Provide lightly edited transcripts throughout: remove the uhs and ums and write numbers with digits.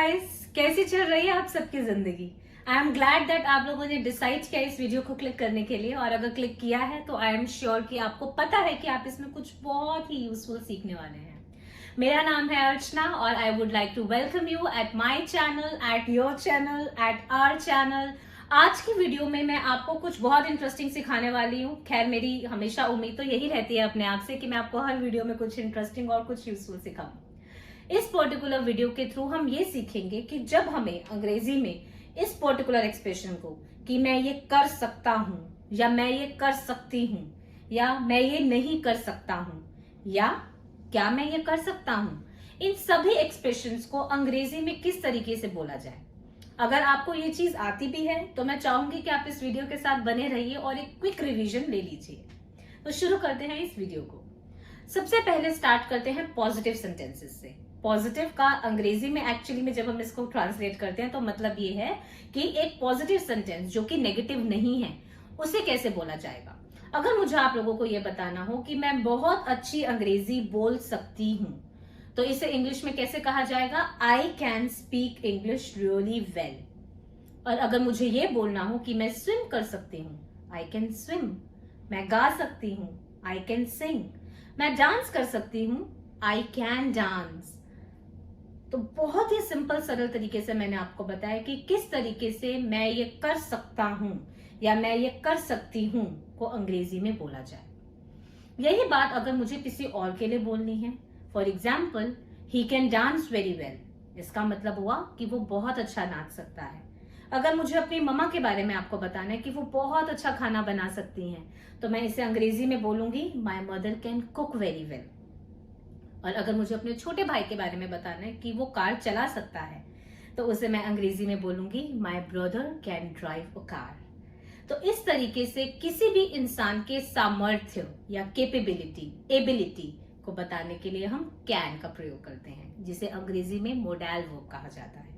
Guys, कैसी चल रही है आप सबकी जिंदगी। आई एम ग्लैड दैट आप लोगों ने डिसाइड किया इस वीडियो को क्लिक करने के लिए, और अगर क्लिक किया है तो आई एम श्योर कि आपको पता है कि आप इसमें कुछ बहुत ही यूजफुल सीखने वाले हैं। मेरा नाम है अर्चना और I would like to welcome you at my channel, at your channel, at our channel. आज की वीडियो में मैं आपको कुछ बहुत इंटरेस्टिंग सिखाने वाली हूँ। खैर, मेरी हमेशा उम्मीद तो यही रहती है अपने आप से कि मैं आपको हर वीडियो में कुछ इंटरेस्टिंग और कुछ यूजफुल सिखाऊं। इस पर्टिकुलर वीडियो के थ्रू हम ये सीखेंगे कि जब हमें अंग्रेजी में इस पर्टिकुलर एक्सप्रेशन को कि मैं ये कर सकता हूं या मैं ये कर सकती हूं या मैं ये नहीं कर सकता हूं या क्या मैं ये कर सकता हूं, इन सभी एक्सप्रेशंस को अंग्रेजी में किस तरीके से बोला जाए। अगर आपको ये चीज आती भी है तो मैं चाहूंगी कि आप इस वीडियो के साथ बने रहिए और एक क्विक रिवीजन ले लीजिए। तो शुरू करते हैं इस वीडियो को। सबसे पहले स्टार्ट करते हैं पॉजिटिव सेंटेंसेस से। पॉजिटिव का अंग्रेजी में एक्चुअली में जब हम इसको ट्रांसलेट करते हैं तो मतलब ये है कि एक पॉजिटिव सेंटेंस जो कि नेगेटिव नहीं है उसे कैसे बोला जाएगा। अगर मुझे आप लोगों को ये बताना हो कि मैं बहुत अच्छी अंग्रेजी बोल सकती हूं तो इसे इंग्लिश में कैसे कहा जाएगा? I can speak English really well. और अगर मुझे ये बोलना हो कि मैं स्विम कर सकती हूँ, आई कैन स्विम। मैं गा सकती हूँ, आई कैन सिंग। मैं डांस कर सकती हूँ, आई कैन डांस। तो बहुत ही सिंपल सरल तरीके से मैंने आपको बताया कि किस तरीके से मैं ये कर सकता हूं या मैं ये कर सकती हूं को अंग्रेजी में बोला जाए। यही बात अगर मुझे किसी और के लिए बोलनी है, for example he can dance very well, इसका मतलब हुआ कि वो बहुत अच्छा नाच सकता है। अगर मुझे अपनी मम्मा के बारे में आपको बताना है कि वो बहुत अच्छा खाना बना सकती हैं तो मैं इसे अंग्रेजी में बोलूंगी my mother can cook very well. और अगर मुझे अपने छोटे भाई के बारे में बताना है कि वो कार चला सकता है तो उसे मैं अंग्रेजी में बोलूंगी my brother can drive a car. तो इस तरीके से किसी भी इंसान के सामर्थ्य या कैपेबिलिटी, एबिलिटी को बताने के लिए हम कैन का प्रयोग करते हैं, जिसे अंग्रेजी में मोडाल वर्ब कहा जाता है।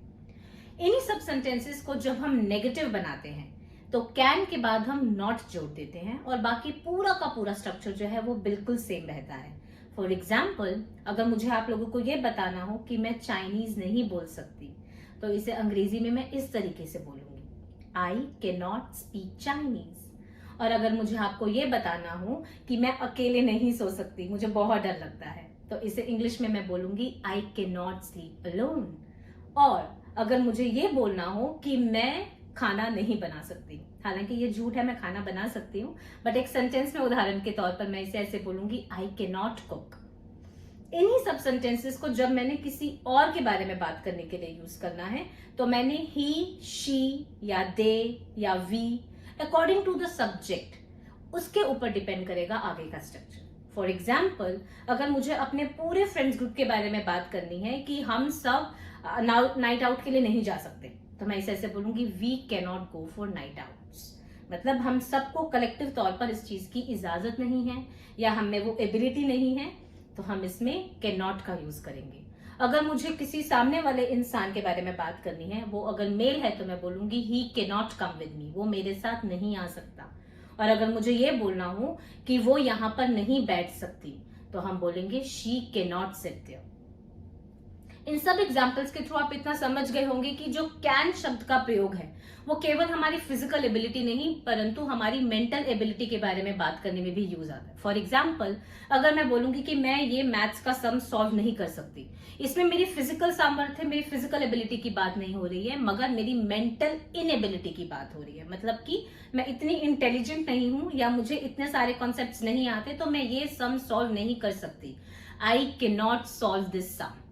इन्हीं सब सेंटेंसेस को जब हम नेगेटिव बनाते हैं तो कैन के बाद हम नॉट जोड़ देते हैं और बाकी पूरा का पूरा स्ट्रक्चर जो है वो बिल्कुल सेम रहता है। फॉर एग्जाम्पल, अगर मुझे आप लोगों को यह बताना हो कि मैं चाइनीज नहीं बोल सकती तो इसे अंग्रेजी में मैं इस तरीके से बोलूंगी, आई कैन नॉट स्पीक चाइनीज। और अगर मुझे आपको ये बताना हो कि मैं अकेले नहीं सो सकती, मुझे बहुत डर लगता है, तो इसे इंग्लिश में मैं बोलूंगी आई कैन नॉट स्लीप अलोन। और अगर मुझे ये बोलना हो कि मैं खाना नहीं बना सकती, हालांकि ये झूठ है, मैं खाना बना सकती हूँ, बट एक सेंटेंस में उदाहरण के तौर पर मैं इसे ऐसे बोलूंगी, आई कैन नॉट कुक। इन्हीं सब सेंटेंसेस को जब मैंने किसी और के बारे में बात करने के लिए यूज करना है तो मैंने ही, शी या दे या we according to the subject उसके ऊपर डिपेंड करेगा आगे का स्ट्रक्चर। फॉर एग्जाम्पल, अगर मुझे अपने पूरे फ्रेंड्स ग्रुप के बारे में बात करनी है कि हम सब नाइट आउट के लिए नहीं जा सकते तो मैं इसे ऐसे बोलूंगी, we can not go for night outs. मतलब हम सबको कलेक्टिव तौर पर इस चीज की इजाजत नहीं है या हमें वो एबिलिटी नहीं है, तो हम इसमें कैन नॉट का यूज करेंगे। अगर मुझे किसी सामने वाले इंसान के बारे में बात करनी है, वो अगर मेल है तो मैं बोलूंगी he can not come with me, वो मेरे साथ नहीं आ सकता। और अगर मुझे ये बोलना हो कि वो यहाँ पर नहीं बैठ सकती तो हम बोलेंगे she can not sit there. इन सब एग्जाम्पल्स के थ्रू आप इतना समझ गए होंगे कि जो कैन शब्द का प्रयोग है वो केवल हमारी फिजिकल एबिलिटी नहीं परंतु हमारी मेंटल एबिलिटी के बारे में बात करने में भी यूज आता है। फॉर एग्जाम्पल, अगर मैं बोलूंगी कि मैं ये मैथ्स का सम सॉल्व नहीं कर सकती, इसमें मेरी फिजिकल सामर्थ्य, मेरी फिजिकल एबिलिटी की बात नहीं हो रही है मगर मेरी मेंटल इनएबिलिटी की बात हो रही है। मतलब कि मैं इतनी इंटेलिजेंट नहीं हूं या मुझे इतने सारे कॉन्सेप्ट्स नहीं आते तो मैं ये सम सॉल्व नहीं कर सकती, I can not solve this sum.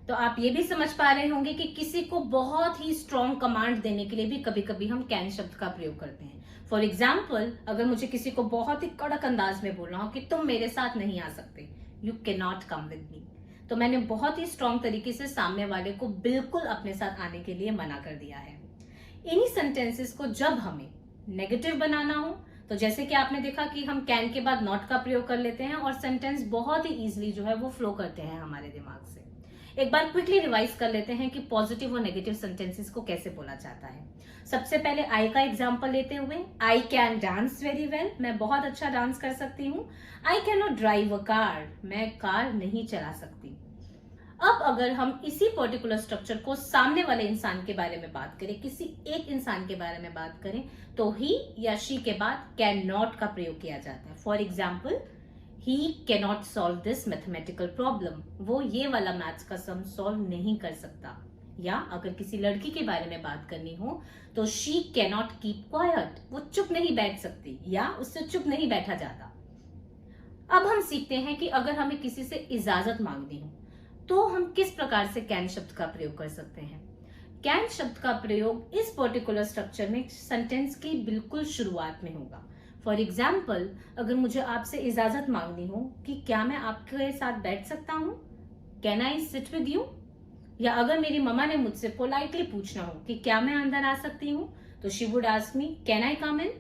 तो आप ये भी समझ पा रहे होंगे कि किसी को बहुत ही स्ट्रॉन्ग कमांड देने के लिए भी कभी कभी हम कैन शब्द का प्रयोग करते हैं। फॉर एग्जाम्पल, अगर मुझे किसी को बहुत ही कड़क अंदाज में बोलना हो कि तुम मेरे साथ नहीं आ सकते, you can not come with me, तो मैंने बहुत ही स्ट्रॉन्ग तरीके से सामने वाले को बिल्कुल अपने साथ आने के लिए मना कर दिया है। इन्हीं सेंटेंसेस को जब हमें नेगेटिव बनाना हो तो जैसे कि आपने देखा कि हम कैन के बाद नॉट का प्रयोग कर लेते हैं और सेंटेंस बहुत ही इजीली जो है वो फ्लो करते हैं हमारे दिमाग से। एक बार क्विकली रिवाइज कर लेते हैं कि पॉजिटिव और नेगेटिव सेंटेंसेस को कैसे बोला जाता है। सबसे पहले आई का एग्जांपल लेते हुए, I can dance very well, मैं बहुत अच्छा डांस कर सकती हूँ। आई can not drive a car, मैं कार नहीं चला सकती। अब अगर हम इसी पर्टिकुलर स्ट्रक्चर को सामने वाले इंसान के बारे में बात करें, किसी एक इंसान के बारे में बात करें, तो ही या शी के बाद कैन नॉट का प्रयोग किया जाता है। For example, he can not solve this mathematical problem, वो ये वाला मैथ्स का सम सॉल्व नहीं कर सकता। या अगर किसी लड़की के बारे में बात करनी हो तो she can not keep quiet, वो चुप नहीं बैठ सकती या उससे चुप नहीं बैठा जाता। अब हम सीखते हैं कि अगर हमें किसी से इजाजत मांगनी हो तो हम किस प्रकार से कैन शब्द का प्रयोग कर सकते हैं। कैन शब्द का प्रयोग इस पर्टिकुलर स्ट्रक्चर में सेंटेंस की बिल्कुल शुरुआत में होगा। फॉर एग्जाम्पल, अगर मुझे आपसे इजाजत मांगनी हो कि क्या मैं आपके साथ बैठ सकता हूं, can I sit with you, या अगर मेरी मम्मा ने मुझसे पोलाइटली पूछना हो कि क्या मैं अंदर आ सकती हूँ, तो she would ask me can I come in.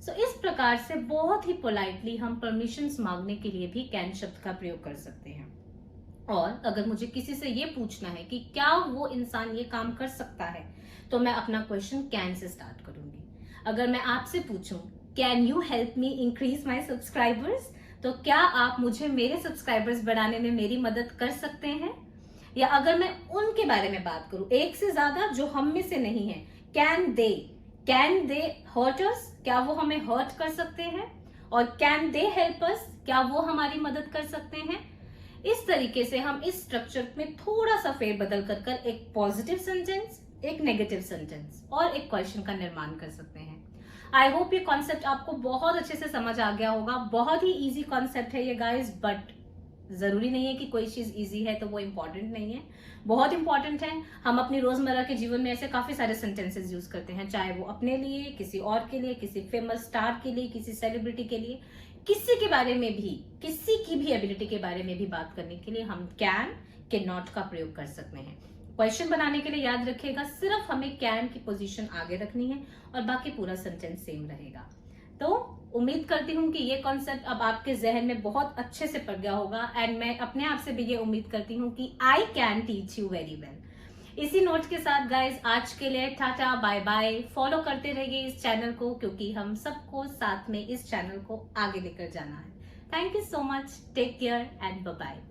So इस प्रकार से बहुत ही पोलाइटली हम परमिशंस मांगने के लिए भी कैन शब्द का प्रयोग कर सकते हैं। और अगर मुझे किसी से ये पूछना है कि क्या वो इंसान ये काम कर सकता है, तो मैं अपना क्वेश्चन कैन से स्टार्ट करूंगी। अगर मैं आपसे पूछूं can you help me increase my subscribers, तो क्या आप मुझे मेरे सब्सक्राइबर्स बढ़ाने में मेरी मदद कर सकते हैं। या अगर मैं उनके बारे में बात करूं, एक से ज्यादा जो हम में से नहीं है, कैन दे हर्ट अस, क्या वो हमें हर्ट कर सकते हैं। और कैन दे हेल्प अस, क्या वो हमारी मदद कर सकते हैं। इस तरीके से हम इस स्ट्रक्चर में थोड़ा सा फेरबदल कर एक पॉजिटिव सेंटेंस, एक नेगेटिव सेंटेंस और एक क्वेश्चन का निर्माण कर सकते हैं। आई होप ये कॉन्सेप्ट आपको बहुत अच्छे से समझ आ गया होगा। बहुत ही इजी कॉन्सेप्ट है ये गाइस, बट जरूरी नहीं है कि कोई चीज इजी है तो वो इम्पोर्टेंट नहीं है, बहुत इंपॉर्टेंट है। हम अपनी रोजमर्रा के जीवन में ऐसे काफी सारे सेंटेंसेस यूज करते हैं, चाहे वो अपने लिए, किसी और के लिए, किसी फेमस स्टार के लिए, किसी सेलिब्रिटी के लिए, किसी के बारे में भी, किसी की भी एबिलिटी के बारे में भी बात करने के लिए हम कैन नॉट का प्रयोग कर सकते हैं। क्वेश्चन बनाने के लिए याद रखिएगा, सिर्फ हमें कैन की पोजीशन आगे रखनी है और बाकी पूरा सेंटेंस सेम रहेगा। तो उम्मीद करती हूँ कि ये कॉन्सेप्ट अब आपके जहन में बहुत अच्छे से पड़ गया होगा। एंड मैं अपने आप से भी ये उम्मीद करती हूँ कि I can teach you very well. इसी नोट के साथ गाइज आज के लिए टाटा बाय बाय। फॉलो करते रहिए इस चैनल को, क्योंकि हम सबको साथ में इस चैनल को आगे लेकर जाना है। Thank you so much, take care and bye bye.